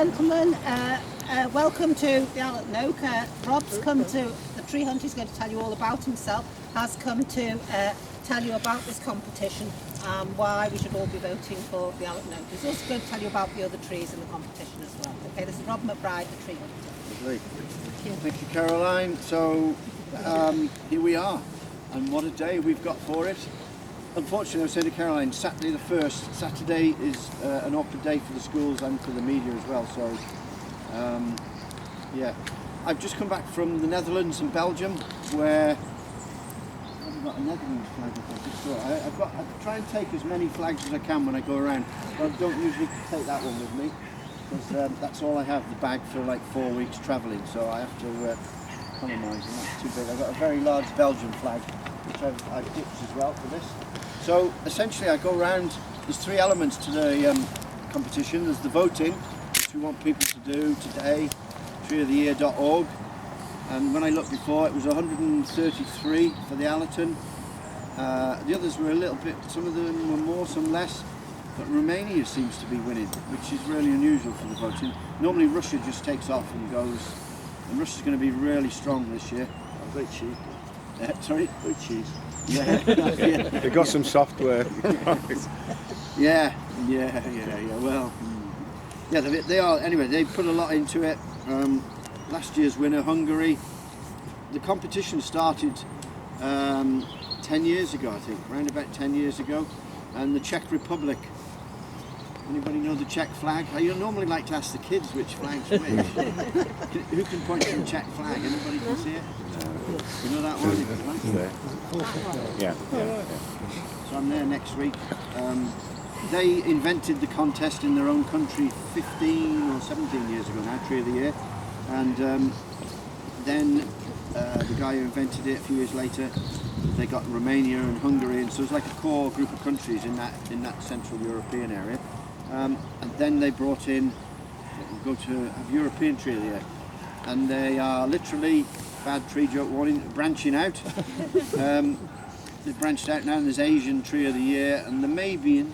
gentlemen, welcome to the Allerton Oak. Rob's come to, the tree hunter is going to tell you all about himself, has come to tell you about this competition and why we should all be voting for the Allerton Oak. He's also going to tell you about the other trees in the competition as well. Okay, this is Rob McBride, the tree hunter. Lovely. Thank you, Caroline. So here we are, and what a day we've got for it. Unfortunately, I was saying to Caroline, Saturday the 1st, Saturday is an awkward day for the schools and for the media as well, so yeah. I've just come back from the Netherlands and Belgium, where I've got a Netherlands flag. I try and take as many flags as I can when I go around, but I don't usually take that one with me, because that's all I have, the bag for like 4 weeks travelling, so I have to economise, and that's too big. I've got a very large Belgian flag, which I've dipped as well for this. So essentially I go around, there's 3 elements to the competition. There's the voting, which we want people to do today, treeoftheyear.org. And when I looked before, it was 133 for the Allerton. The others were a little bit, some of them were more, some less. But Romania seems to be winning, which is really unusual for the voting. Normally Russia just takes off and goes, and Russia's going to be really strong this year. Oh, great cheese. Sorry? Great cheese. Yeah. They got some software. yeah. Well, yeah, they are. Anyway, they put a lot into it. Last year's winner, Hungary. The competition started 10 years ago, I think, around about 10 years ago, and the Czech Republic. Anybody know the Czech flag? I normally like to ask the kids which flag's which. Who can point to the Czech flag? Anybody can see it? You know that one? Yeah. So I'm there next week. They invented the contest in their own country 15 or 17 years ago now, Tree of the Year. And then the guy who invented it a few years later, they got Romania and Hungary, and so it's like a core group of countries in that Central European area. And then they brought in, go to have European Tree of the Year, and they are literally, bad tree joke warning, branching out. They've branched out now, and there's Asian Tree of the Year, and there may be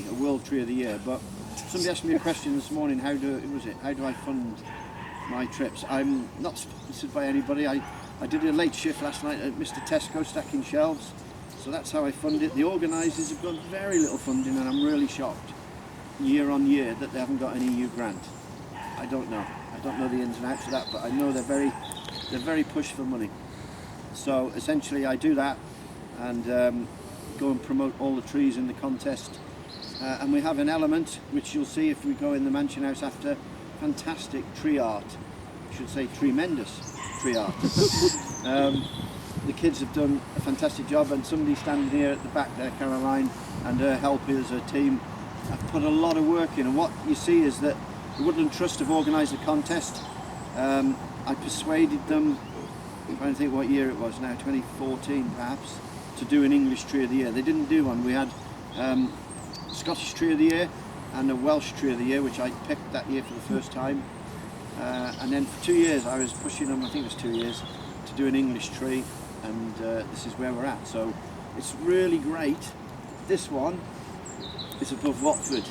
a World Tree of the Year. But somebody asked me a question this morning: how do I fund my trips? I'm not sponsored by anybody. I did a late shift last night at Mr. Tesco stacking shelves, so that's how I fund it. The organisers have got very little funding, and I'm really shocked year on year that they haven't got an EU grant. I don't know the ins and outs of that, but I know they're very pushed for money. So essentially I do that and go and promote all the trees in the contest, and we have an element which you'll see if we go in the Mansion House after. Fantastic tree art, I should say tremendous tree art. The kids have done a fantastic job, and somebody standing here at the back there, Caroline, and her helpers, her team, have put a lot of work in, and what you see is that the Woodland Trust have organised a contest. I persuaded them, I'm trying to think what year it was now, 2014 perhaps, to do an English Tree of the Year. They didn't do one. We had Scottish Tree of the Year and a Welsh Tree of the Year, which I picked that year for the first time. And then for 2 years I was pushing them, I think it was 2 years, to do an English tree, and this is where we're at. So it's really great. This one is above Watford.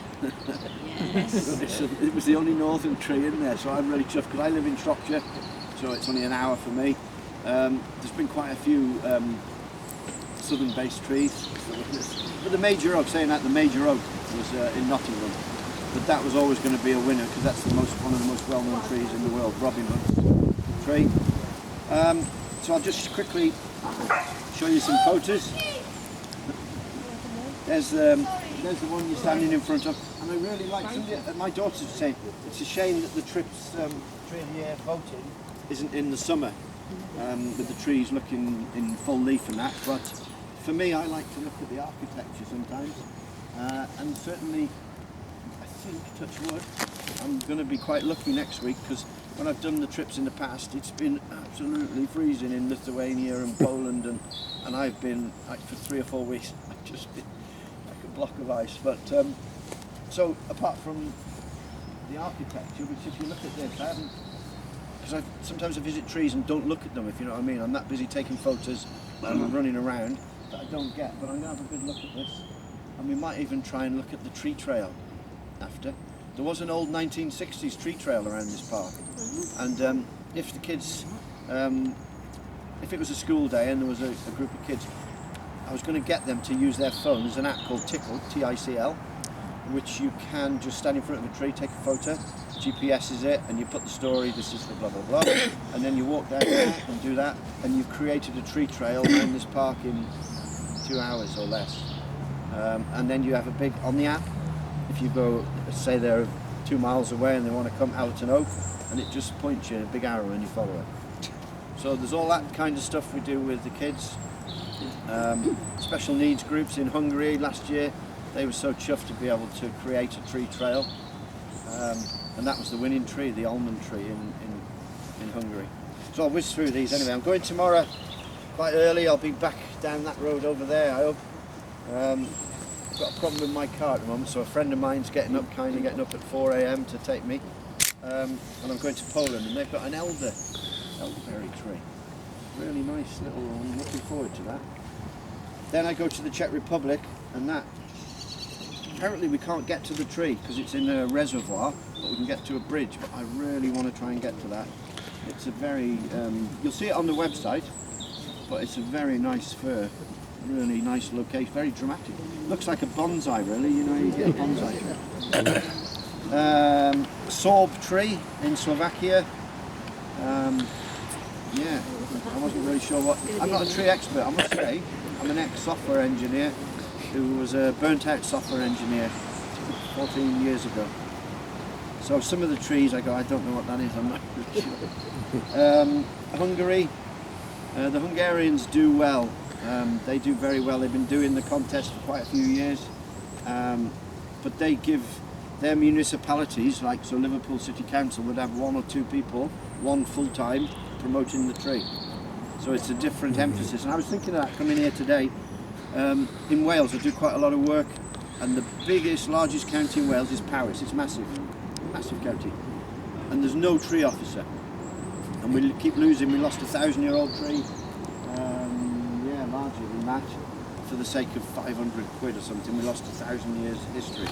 Yes. It was the only northern tree in there, so I'm really chuffed, because I live in Shropshire, so it's only an hour for me. There's been quite a few southern-based trees, but the major oak, saying that, the major oak was in Nottingham, but that was always going to be a winner, because that's one of the most well-known trees in the world, Robin Hood's tree. So I'll just quickly show you some photos. There's the one you're standing in front of, and I really like, my daughters say it's a shame that the Tree of the Year voting isn't in the summer, with the trees looking in full leaf and that, but for me I like to look at the architecture sometimes, and certainly I think, touch wood, I'm going to be quite lucky next week, because when I've done the trips in the past, it's been absolutely freezing in Lithuania and Poland, and I've been, like, for 3 or 4 weeks, I've just been like a block of ice. But so apart from the architecture, which if you look at this, I haven't, because sometimes I visit trees and don't look at them, if you know what I mean. I'm that busy taking photos and running around that I don't get, but I'm going to have a good look at this, and we might even try and look at the tree trail after. there was an old 1960s tree trail around this park, and if the kids, if it was a school day and there was a group of kids, I was going to get them to use their phone. There's an app called Tickle, T-I-C-L, which you can just stand in front of a tree, take a photo, GPSes it, and you put the story, this is the blah blah blah, and then you walk down there and do that, and you've created a tree trail around this park in 2 hours or less. And then you have a big, on the app, if you go, say they're 2 miles away and they want to come Allerton Oak, and it just points you a big arrow and you follow it. So there's all that kind of stuff we do with the kids. Special needs groups in Hungary last year, they were so chuffed to be able to create a tree trail, and that was the winning tree, the almond tree in Hungary. So I'll whiz through these anyway. I'm going tomorrow quite early. I'll be back down that road over there, I hope. I've got a problem with my car at the moment, so a friend of mine's getting up at 4 a.m. to take me, and I'm going to Poland, and they've got an elderberry tree. Really nice little one, I'm looking forward to that. Then I go to the Czech Republic, and that, apparently we can't get to the tree because it's in a reservoir, but we can get to a bridge, but I really want to try and get to that. It's a very, you'll see it on the website, but it's a very nice fir, really nice location, very dramatic. Looks like a bonsai really, you know, you get a bonsai tree. Sorb tree in Slovakia. Yeah, I wasn't really sure what, I'm not a tree expert, I must say. I'm an ex-software engineer who was a burnt-out software engineer 14 years ago. So some of the trees I go, I don't know what that is, I'm not really sure. Hungary, the Hungarians do well. They do very well. They've been doing the contest for quite a few years, but they give their municipalities, like so Liverpool City Council would have 1 or 2 people, one full-time, promoting the tree. So it's a different emphasis. And I was thinking of that coming here today. In Wales I do quite a lot of work, and the biggest, largest county in Wales is Powys. It's massive, massive county. And there's no tree officer. And we keep losing. We lost a 1,000-year-old tree. Larger than that, for the sake of 500 quid or something. We lost 1,000 years history.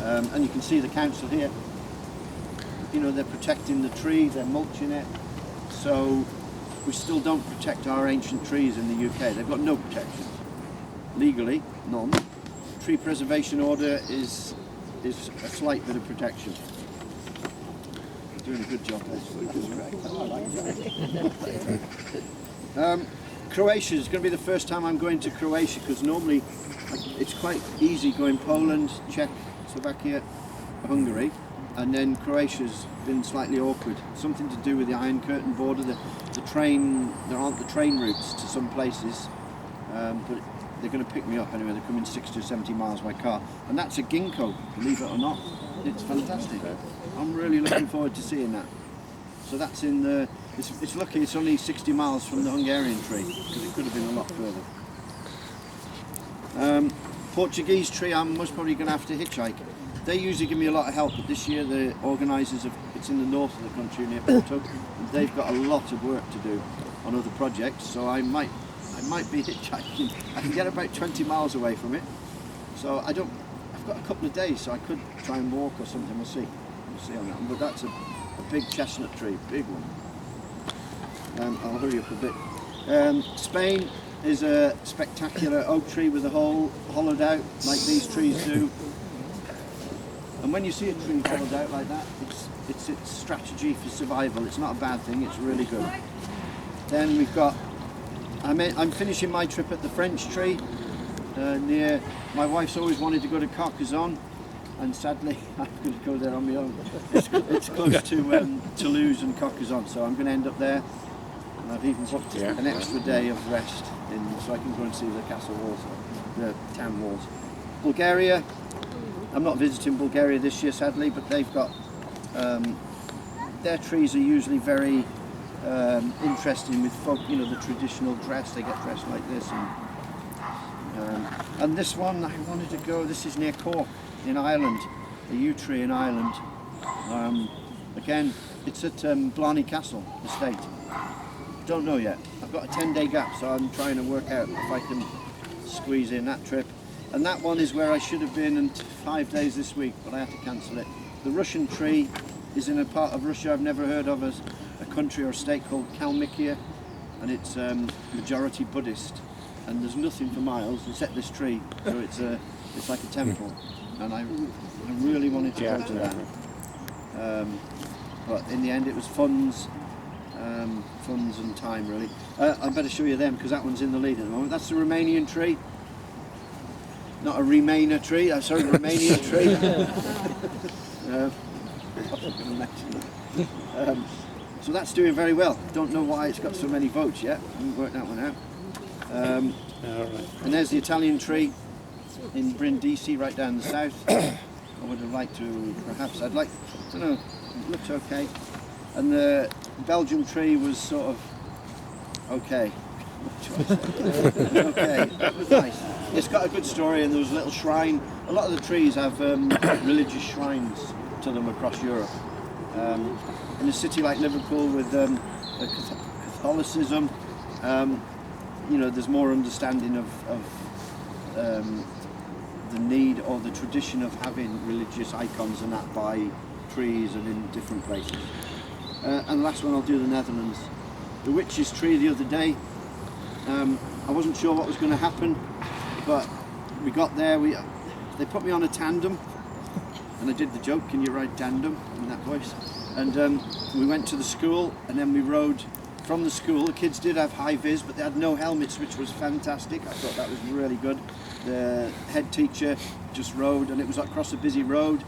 And you can see the council here, you know, they're protecting the tree, they're mulching it, so we still don't protect our ancient trees in the UK. They've got no protection. Legally, none. Tree preservation order is a slight bit of protection. Doing a good job there. Croatia is going to be the first time I'm going to Croatia, because normally it's quite easy going Poland, Czech, Slovakia, Hungary, and then Croatia's been slightly awkward. Something to do with the Iron Curtain border, the train, there aren't the train routes to some places, but they're going to pick me up anyway. They're coming 60 or 70 miles by car, and that's a ginkgo, believe it or not. It's fantastic. I'm really looking forward to seeing that. So that's in the, it's lucky it's only 60 miles from the Hungarian tree, because it could have been a lot further. Portuguese tree, I'm most probably going to have to hitchhike. They usually give me a lot of help, but this year the organisers of, it's in the north of the country near Porto, and they've got a lot of work to do on other projects, so I might be hitchhiking. I can get about 20 miles away from it, so I've got a couple of days, so I could try and walk or something. We'll see on that one, but that's a big chestnut tree, big one. I'll hurry up a bit. Spain is a spectacular oak tree with a hole hollowed out like these trees do. And when you see a tree hollowed out like that, it's its strategy for survival. It's not a bad thing, it's really good. Then we've got, I'm finishing my trip at the French tree near, my wife's always wanted to go to Carcassonne, and sadly I'm going to go there on my own. It's close to Toulouse and Carcassonne, so I'm going to end up there. And I've even booked an extra day of rest so I can go and see the castle walls, the town walls. Bulgaria, I'm not visiting Bulgaria this year sadly, but they've got, their trees are usually very interesting with folk, you know, the traditional dress, they get dressed like this. And this one I wanted to go, this is near Cork in Ireland, the yew tree in Ireland. Again, it's at Blarney Castle estate. Don't know yet. I've got a 10-day gap, so I'm trying to work out if I can squeeze in that trip. And that one is where I should have been in 5 days this week, but I had to cancel it. The Russian tree is in a part of Russia I've never heard of as a country or state called Kalmykia, and it's majority Buddhist, and there's nothing for miles except this tree, so it's like a temple, and I really wanted to go to that, but in the end it was funds and time really. I better show you them because that one's in the lead at the moment. That's the Romanian tree, not a Remainer tree. Sorry, Romanian tree. I was going to mention that. So that's doing very well. Don't know why it's got so many votes yet. I haven't worked that one out. And there's the Italian tree in Brindisi, right down the south. I would have liked to, perhaps, I don't know, it looks okay. And the Belgium tree was sort of okay. Okay, that was nice. It's got a good story, and there was a little shrine. A lot of the trees have religious shrines to them across Europe. In a city like Liverpool with Catholicism, there's more understanding of the need or the tradition of having religious icons and that by trees and in different places. And the last one I'll do, the Netherlands. The witch's tree the other day. I wasn't sure what was going to happen, but we got there. They put me on a tandem, and I did the joke, "Can you ride tandem?" in that voice. And we went to the school, and then we rode from the school. The kids did have high vis, but they had no helmets, which was fantastic. I thought that was really good. The head teacher just rode, and it was across a busy road,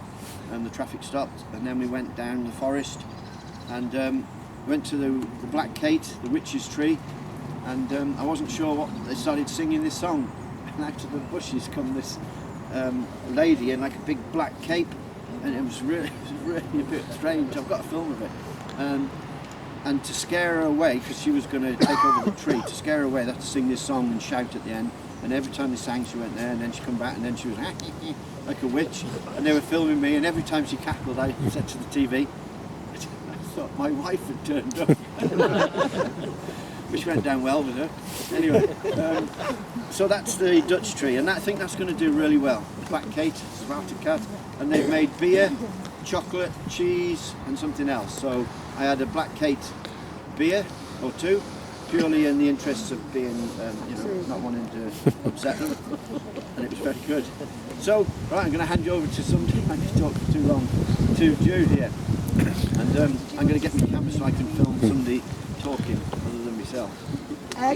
and the traffic stopped. And then we went down the forest, and went to the Black Kate, the witch's tree, and I wasn't sure what. They started singing this song, and out of the bushes come this lady in like a big black cape, and it was really a bit strange. I've got a film of it, and to scare her away, because she was going to take over the tree, to scare her away they had to sing this song and shout at the end, and every time they sang she went there, and then she come back, and then she was like a witch, and they were filming me, and every time she cackled I said to the TV, I thought my wife had turned up. Which went down well with her. Anyway, so that's the Dutch tree, and I think that's going to do really well. Black Kate, Zwarte, and they've made beer, chocolate, cheese, and something else. So I had a Black Kate beer or two, purely in the interests of being, not wanting to upset them, and it was very good. So, right, I'm going to hand you over to somebody. I just talked for too long. To Jude here, and I'm going to get my camera so I can film somebody talking other than myself. Yeah.